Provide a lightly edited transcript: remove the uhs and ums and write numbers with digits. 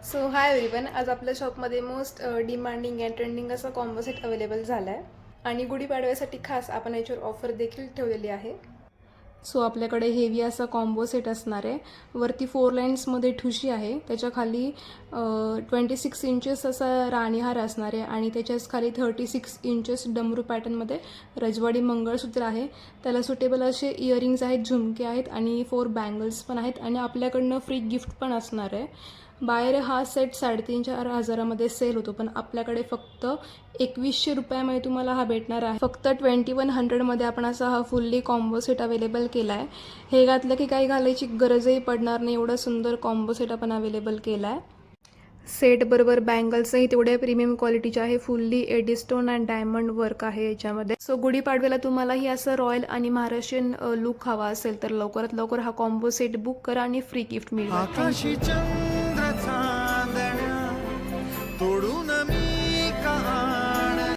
So hi everyone, आज आपल्या शॉपमध्ये मोस्ट डिमांडिंग अँड ट्रेंडिंग असा कॉम्बो सेट अवेलेबल झाला आहे आणि गुढीपाडव्यासाठी खास आपण याच्यावर ऑफर देखील ठेवलेली आहे. सो आपल्याकडे हेवी असा कॉम्बो सेट असणार आहे. वरती 4 लाईन्समध्ये ठुशी आहे, त्याच्या खाली 26 इंचेस असा राणीहार असणार आहे आणि त्याच्याच खाली 36 इंचेस डमरू पॅटर्नमध्ये रजवाडी मंगळसूत्र आहे. त्याला सुटेबल असे इयरिंग्स आहेत, झुमके आहेत आणि 4 बँगल्स पण आहेत आणि आपल्याकडनं फ्री गिफ्ट पण असणार आहे. बाहेर हा सेट 3,500-4,000 हजारामध्ये सेल होतो, पण आपल्याकडे फक्त 2100 रुपयामध्ये तुम्हाला हा भेटणार आहे. फक्त 2100मध्ये आपण असा हा फुल्ली कॉम्बो सेट अवेलेबल केला आहे. हे घातलं की काही घालायची गरजही पडणार नाही, एवढा सुंदर कॉम्बो सेट आपण अवेलेबल केला आहे. सेट बरोबर बँगल्सही तेवढ्या प्रीमियम क्वालिटीचे आहे. फुल्ली एडीस्टोन अँड डायमंड वर्क आहे याच्यामध्ये. सो गुढीपाडव्याला तुम्हालाही असं रॉयल आणि महाराष्ट्रीयन लुक हवा असेल तर लवकरात लवकर हा कॉम्बो सेट बुक करा आणि फ्री गिफ्ट मिळवा.